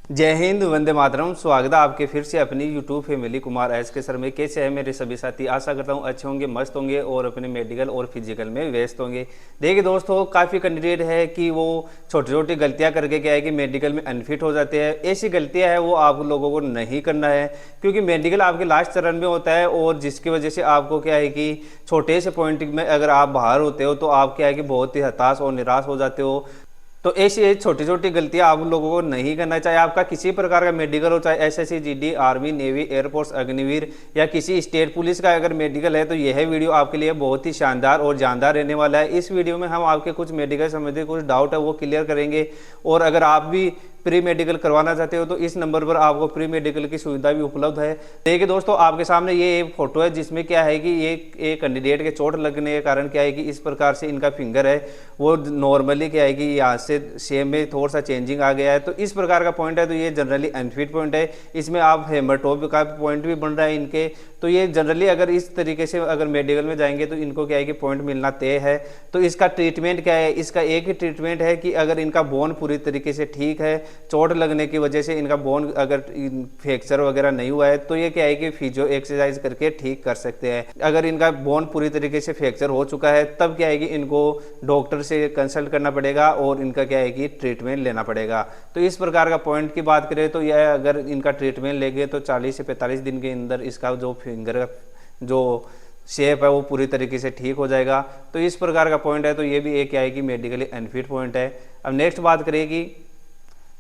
जय हिंद, वंदे मातरम। स्वागत है आपके फिर से अपनी यूट्यूब फैमिली कुमार एस के सर में। कैसे है मेरे सभी साथी? आशा करता हूँ अच्छे होंगे, मस्त होंगे और अपने मेडिकल और फिजिकल में व्यस्त होंगे। देखिए दोस्तों, काफ़ी कैंडिडेट है कि वो छोटी छोटी गलतियां करके क्या है कि मेडिकल में अनफिट हो जाते हैं। ऐसी गलतियां है वो आप लोगों को नहीं करना है, क्योंकि मेडिकल आपके लास्ट चरण में होता है और जिसकी वजह से आपको क्या है कि छोटे से पॉइंट में अगर आप बाहर होते हो तो आप क्या है कि बहुत ही हताश और निराश हो जाते हो। तो ऐसी छोटी छोटी गलतियां आप लोगों को नहीं करना, चाहे आपका किसी प्रकार का मेडिकल हो, चाहे SSC, GD, army, navy, air force, Agniveer या किसी स्टेट पुलिस का अगर मेडिकल है तो यह वीडियो आपके लिए बहुत ही शानदार और जानदार रहने वाला है। इस वीडियो में हम आपके कुछ मेडिकल संबंधित कुछ डाउट है वो क्लियर करेंगे। और अगर आप भी प्री मेडिकल करवाना चाहते हो तो इस नंबर पर आपको प्री मेडिकल की सुविधा भी उपलब्ध है। देखिए दोस्तों, आपके सामने ये एक फोटो है जिसमें क्या है कि ये एक कैंडिडेट के चोट लगने के कारण क्या है कि इस प्रकार से इनका फिंगर है वो नॉर्मली क्या है कि यहाँ से शेप में थोड़ा सा चेंजिंग आ गया है। तो इस प्रकार का पॉइंट है तो ये जनरली अनफिट पॉइंट है। इसमें आप हेमरटोप का पॉइंट भी बन रहा है इनके। तो ये जनरली अगर इस तरीके से अगर मेडिकल में जाएंगे तो इनको क्या है कि पॉइंट मिलना तय है। तो इसका ट्रीटमेंट क्या है? इसका एक ही ट्रीटमेंट है कि अगर इनका बोन पूरी तरीके से ठीक है, चोट लगने की वजह से इनका बोन अगर फ्रैक्चर वगैरह नहीं हुआ है तो ये क्या है कि फिजियो एक्सरसाइज करके ठीक कर सकते हैं। अगर इनका बोन पूरी तरीके से फ्रैक्चर हो चुका है तब क्या है कि इनको डॉक्टर से कंसल्ट करना पड़ेगा और इनका क्या है कि ट्रीटमेंट लेना पड़ेगा। तो इस प्रकार का पॉइंट की बात करें तो यह अगर इनका ट्रीटमेंट लेंगे तो 40 से 45 दिन के अंदर इसका जो फिंगर जो शेप है वो पूरी तरीके से ठीक हो जाएगा। तो इस प्रकार का पॉइंट है तो ये भी एक क्या है कि मेडिकली अनफिट पॉइंट है। अब नेक्स्ट बात करेगी,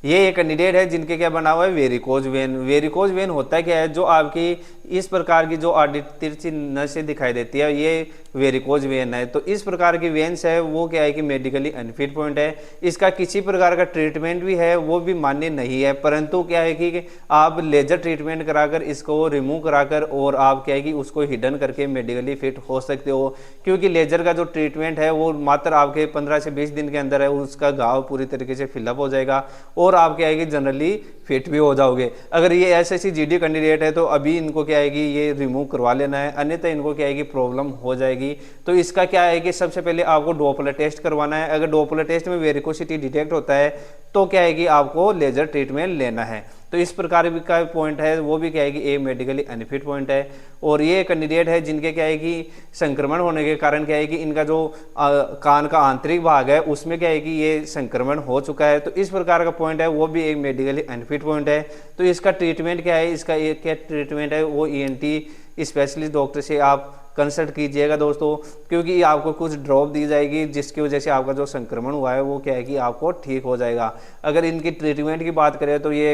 ये एक कैंडिडेट है जिनके क्या बना हुआ है वेरिकोज वेन। वेरिकोज वेन होता है क्या है? जो आपकी इस प्रकार की जो आड़ी तिरछी नसें दिखाई देती है ये वेरिकोज वेन है। तो इस प्रकार की वेन्स है वो क्या है कि मेडिकली अनफिट पॉइंट है। इसका किसी प्रकार का ट्रीटमेंट भी है वो भी मान्य नहीं है, परंतु क्या है कि आप लेजर ट्रीटमेंट कराकर इसको रिमूव कराकर और आप क्या है कि उसको हिडन करके मेडिकली फिट हो सकते हो। क्योंकि लेजर का जो ट्रीटमेंट है वो मात्र आपके 15 से 20 दिन के अंदर है, उसका घाव पूरी तरीके से फिलअप हो जाएगा और आप क्या है कि जनरली फिट भी हो जाओगे। अगर ये एसएससी जीडी कैंडिडेट है तो अभी इनको क्या है कि ये रिमूव करवा लेना है, अन्यथा इनको क्या है कि प्रॉब्लम हो जाएगी। तो इसका क्या है कि सबसे पहले आपको डोपलर टेस्ट करवाना है। अगर डोपलर टेस्ट में वेरिकोसिटी डिटेक्ट होता है तो क्या है कि आपको लेजर ट्रीटमेंट लेना है। तो इस प्रकार का पॉइंट है वो भी क्या है कि ए मेडिकली अनफिट पॉइंट है। और ये कैंडिडेट है जिनके क्या है कि संक्रमण होने के कारण क्या है कि इनका जो कान का आंतरिक भाग है उसमें क्या है कि ये संक्रमण हो चुका है। तो इस प्रकार का पॉइंट है वो भी एक मेडिकली अनफिट पॉइंट है। तो इसका ट्रीटमेंट क्या है? इसका एक क्या ट्रीटमेंट है वो ईएनटी स्पेशलिस्ट डॉक्टर से आप कंसल्ट कीजिएगा दोस्तों, क्योंकि आपको कुछ ड्रॉप दी जाएगी जिसकी वजह से आपका जो संक्रमण हुआ है वो क्या है कि आपको ठीक हो जाएगा। अगर इनकी ट्रीटमेंट की बात करें तो ये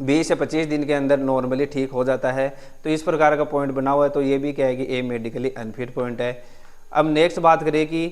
20 से 25 दिन के अंदर नॉर्मली ठीक हो जाता है। तो इस प्रकार का पॉइंट बना हुआ है तो ये भी क्या है कि ए मेडिकली अनफिट पॉइंट है। अब नेक्स्ट बात करें कि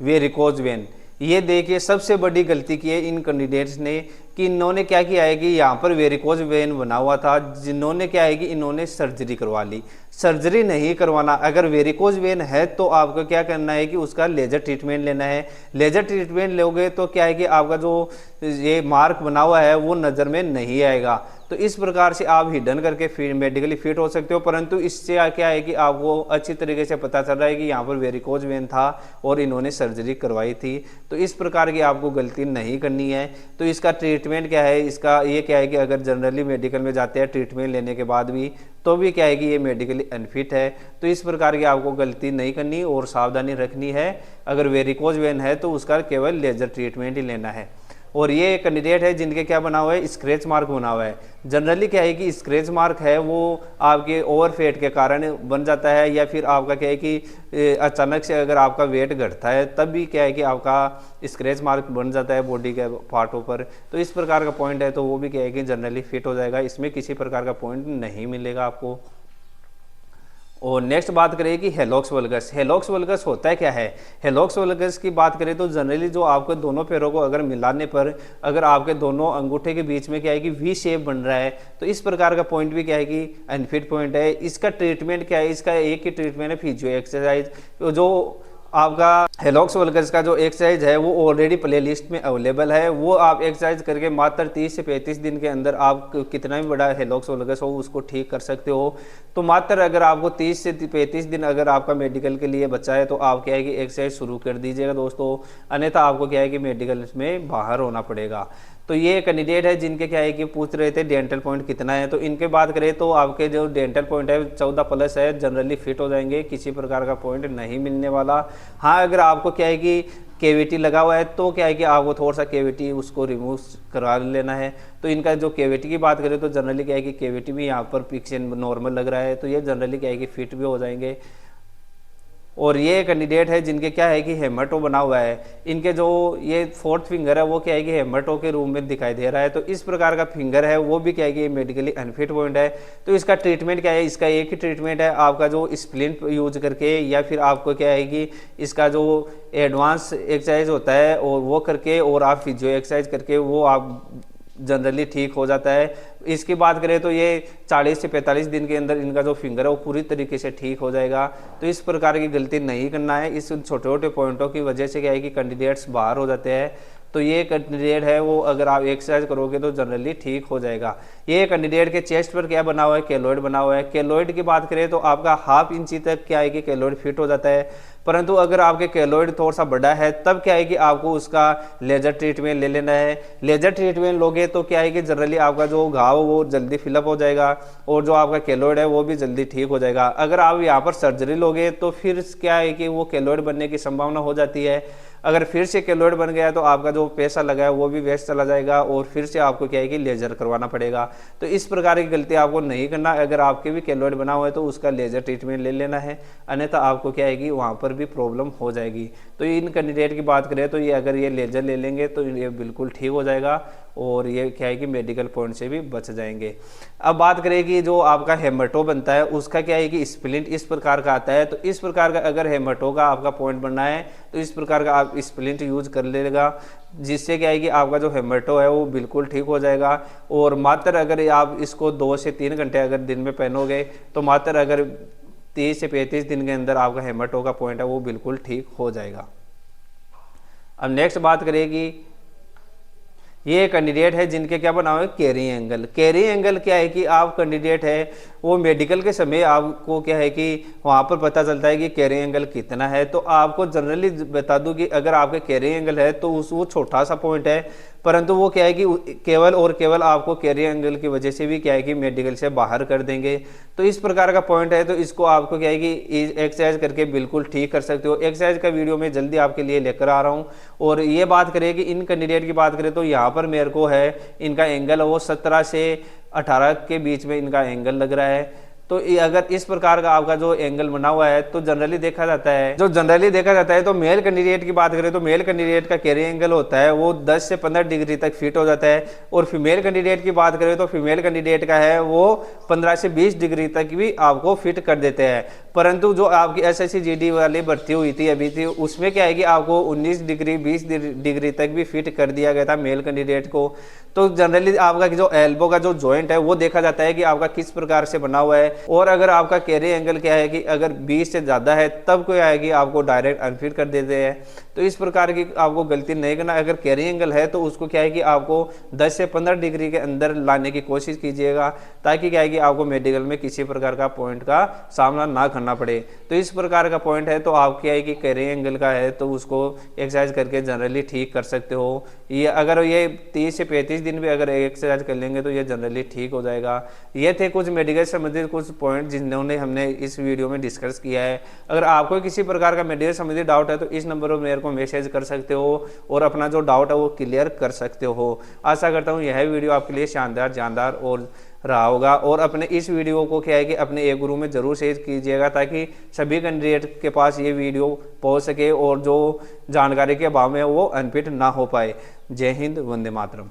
वेरिकोज वेन। ये देखिए सबसे बड़ी गलती की है इन कैंडिडेट्स ने कि इन्होंने क्या किया है कि यहाँ पर वेरिकोज वेन बना हुआ था, जिन्होंने क्या है कि इन्होंने सर्जरी करवा ली। सर्जरी नहीं करवाना। अगर वेरिकोज वेन है तो आपको क्या करना है कि उसका लेजर ट्रीटमेंट लेना है। लेजर ट्रीटमेंट लोगे तो क्या है कि आपका जो ये मार्क बना हुआ है वो नज़र में नहीं आएगा। तो इस प्रकार से आप हिडन करके मेडिकली फिट हो सकते हो, परंतु इससे क्या है कि आपको अच्छी तरीके से पता चल रहा है कि यहाँ पर वेरिकोज वेन था और इन्होंने सर्जरी करवाई थी। तो इस प्रकार की आपको गलती नहीं करनी है। तो इसका ट्रीटमेंट क्या है? इसका ये क्या है कि अगर जनरली मेडिकल में जाते हैं ट्रीटमेंट लेने के बाद भी तो भी क्या है कि ये मेडिकली अनफिट है। तो इस प्रकार की आपको गलती नहीं करनी और सावधानी रखनी है। अगर वेरिकोज वेन है तो उसका केवल लेजर ट्रीटमेंट ही लेना है। और ये कैंडिडेट है जिनके क्या बना हुआ है? स्क्रैच मार्क बना हुआ है। जनरली क्या है कि स्क्रैच मार्क है वो आपके ओवरफेट के कारण बन जाता है, या फिर आपका क्या है कि अचानक से अगर आपका वेट घटता है तब भी क्या है कि आपका स्क्रैच मार्क बन जाता है बॉडी के पार्टों पर। तो इस प्रकार का पॉइंट है तो वो भी क्या है कि जनरली फिट हो जाएगा, इसमें किसी प्रकार का पॉइंट नहीं मिलेगा आपको। और नेक्स्ट बात करें कि हेलोक्स वल्गस। हेलोक्स वल्गस होता है क्या है? हेलोक्स वल्गस की बात करें तो जनरली जो आपके दोनों पैरों को अगर मिलाने पर अगर आपके दोनों अंगूठे के बीच में क्या है कि वी शेप बन रहा है तो इस प्रकार का पॉइंट भी क्या है कि अनफिट पॉइंट है। इसका ट्रीटमेंट क्या है? इसका एक ही ट्रीटमेंट है फिजियो एक्सरसाइज। जो आपका हेलॉक्स वल्गस का जो एक्सरसाइज है वो ऑलरेडी प्ले लिस्ट में अवेलेबल है। वो आप एक्सरसाइज करके मात्र 30 से 35 दिन के अंदर आप कितना भी बड़ा हेलॉक्स वल्गस हो उसको ठीक कर सकते हो। तो मात्र अगर आपको 30 से 35 दिन अगर आपका मेडिकल के लिए बचा है तो आप क्या है कि एक्सरसाइज शुरू कर दीजिएगा दोस्तों, अन्यथा आपको क्या है कि मेडिकल में बाहर होना पड़ेगा। तो ये कैंडिडेट है जिनके क्या है कि पूछ रहे थे डेंटल पॉइंट कितना है, तो इनके बात करें तो आपके जो डेंटल पॉइंट है 14 प्लस है, जनरली फिट हो जाएंगे, किसी प्रकार का पॉइंट नहीं मिलने वाला। हाँ, अगर आपको क्या है कि केविटी लगा हुआ है तो क्या है कि आपको थोड़ा सा केविटी उसको रिमूव करवा लेना है। तो इनका जो केविटी की बात करें तो जनरली क्या है कि केविटी भी यहाँ पर पिक्चर नॉर्मल लग रहा है, तो ये जनरली क्या है कि फिट भी हो जाएंगे। और ये कैंडिडेट है जिनके क्या है कि हेमटो बना हुआ है, इनके जो ये फोर्थ फिंगर है वो क्या है कि हेमटो के रूप में दिखाई दे रहा है। तो इस प्रकार का फिंगर है वो भी क्या है कि मेडिकली अनफिट पॉइंट है। तो इसका ट्रीटमेंट क्या है, इसका एक ही ट्रीटमेंट है, आपका जो स्प्लिंट यूज करके या फिर आपको क्या है कि इसका जो एडवांस एक्सरसाइज होता है और वो करके और आप फिजियो एक्सरसाइज करके वो आप जनरली ठीक हो जाता है। इसकी बात करें तो ये 40 से 45 दिन के अंदर इनका जो फिंगर है वो पूरी तरीके से ठीक हो जाएगा। तो इस प्रकार की गलती नहीं करना है, इस छोटे छोटे पॉइंटों की वजह से क्या है कि कैंडिडेट्स बाहर हो जाते हैं। तो ये कैंडिडेट है वो अगर आप एक्सरसाइज करोगे तो जनरली ठीक हो जाएगा। ये कैंडिडेट के चेस्ट पर क्या बना हुआ है, केलॉइड बना हुआ है। केलॉइड की बात करें तो आपका 1/2 इंची तक क्या है कि केलॉइड फिट हो जाता है, परंतु अगर आपके केलॉइड थोड़ा सा बड़ा है तब क्या है कि आपको उसका लेजर ट्रीटमेंट ले लेना है। लेजर ट्रीटमेंट लोगे तो क्या है कि जनरली आपका जो घाव वो जल्दी फिलअप हो जाएगा और जो आपका केलॉइड है वो भी जल्दी ठीक हो जाएगा। अगर आप यहाँ पर सर्जरी लोगे तो फिर क्या है कि वो केलॉइड बनने की संभावना हो जाती है। अगर फिर से केलॉइड बन गया तो आपका जो पैसा लगा है वो भी वेस्ट चला जाएगा और फिर से आपको क्या है कि लेजर करवाना पड़ेगा। तो इस प्रकार की गलती आपको नहीं करना। अगर आपके भी केलॉइड बना हुआ है तो उसका लेजर ट्रीटमेंट ले लेना है, अन्यथा आपको क्या है कि वहाँ पर भी प्रॉब्लम हो जाएगी। तो इन कैंडिडेट की बात करें तो ये अगर ये लेजर ले लेंगे तो ये बिल्कुल ठीक हो जाएगा और ये क्या है कि मेडिकल पॉइंट से भी बच जाएंगे। अब बात करें कि जो आपका हेमटो बनता है उसका क्या है कि स्प्लिंट इस प्रकार का आता है। तो इस प्रकार का अगर हेमटो का आपका पॉइंट बनना है तो इस प्रकार का आप स्प्लिंट यूज कर लेगा, जिससे क्या है कि आपका जो हेमटो है वो बिल्कुल ठीक हो जाएगा। और मात्र अगर आप इसको 2 से 3 घंटे अगर दिन में पहनोगे तो मात्र अगर 30 से 35 दिन के अंदर आपका हेमटो का पॉइंट है वो बिल्कुल ठीक हो जाएगा। अब नेक्स्ट बात करेगी, ये कैंडिडेट है जिनके क्या बना हुआ है कैरी एंगल। कैरी एंगल क्या है कि आप कैंडिडेट है वो मेडिकल के समय आपको क्या है कि वहाँ पर पता चलता है कि कैरी एंगल कितना है। तो आपको जनरली बता दूं कि अगर आपके कैरी एंगल है तो वो छोटा सा पॉइंट है, परंतु वो क्या है कि केवल और केवल आपको कैरी एंगल की वजह से भी क्या है कि मेडिकल से बाहर कर देंगे। तो इस प्रकार का पॉइंट है, तो इसको आपको क्या है कि एक्सरसाइज करके बिल्कुल ठीक कर सकते हो। एक्सरसाइज का वीडियो मैं जल्दी आपके लिए लेकर आ रहा हूँ। और ये बात करें कि इन कैंडिडेट की बात करें तो यहाँ पर मेरे को है इनका एंगल वो 17 से 18 के बीच में इनका एंगल लग रहा है। तो अगर इस प्रकार का आपका जो एंगल बना हुआ है तो जनरली देखा जाता है तो मेल कैंडिडेट की बात करें तो मेल कैंडिडेट का कैरी एंगल होता है वो 10 से 15 डिग्री तक फिट हो जाता है। और फीमेल कैंडिडेट की बात करें तो फीमेल कैंडिडेट का है वो 15 से 20 डिग्री तक भी आपको फिट कर देते हैं। परंतु जो आपकी SSC GD वाली भर्ती हुई थी अभी थी उसमें क्या है कि आपको 19 डिग्री 20 डिग्री तक भी फिट कर दिया गया था मेल कैंडिडेट को। तो जनरली आपका जो एल्बो का जो जॉइंट है वो देखा जाता है कि आपका किस प्रकार से बना हुआ है। और अगर आपका कैरी एंगल क्या है कि अगर 20 से ज़्यादा है तब क्या है कि आपको डायरेक्ट अनफिट कर देते हैं। तो इस प्रकार की आपको गलती नहीं करना। अगर कैरी एंगल है तो उसको क्या है कि आपको 10 से 15 डिग्री के अंदर लाने की कोशिश कीजिएगा, ताकि क्या है कि आपको मेडिकल में किसी प्रकार का पॉइंट का सामना ना करना पड़े। तो इस प्रकार का पॉइंट है तो आप क्या है कि कैरी एंगल का है तो उसको एक्सरसाइज करके जनरली ठीक कर सकते हो। ये अगर ये 30 से 35 दिन भी अगर एक्सरसाइज कर लेंगे तो ये जनरली ठीक हो जाएगा। ये थे कुछ मेडिकल संबंधित कुछ पॉइंट जिन्होंने हमने इस वीडियो में डिस्कस किया है। अगर आपको किसी प्रकार का मेडिकल संबंधित डाउट है तो इस नंबर पर मेरे को मैसेज कर सकते हो और अपना जो डाउट है वो क्लियर कर सकते हो। आशा करता हूँ यह वीडियो आपके लिए शानदार जानदार और रहा होगा। और अपने इस वीडियो को क्या है कि अपने एक ग्रुप में जरूर शेयर कीजिएगा, ताकि सभी कैंडिडेट के पास ये वीडियो पहुंच सके और जो जानकारी के अभाव में वो अनफिट ना हो पाए। जय हिंद, वंदे मातरम।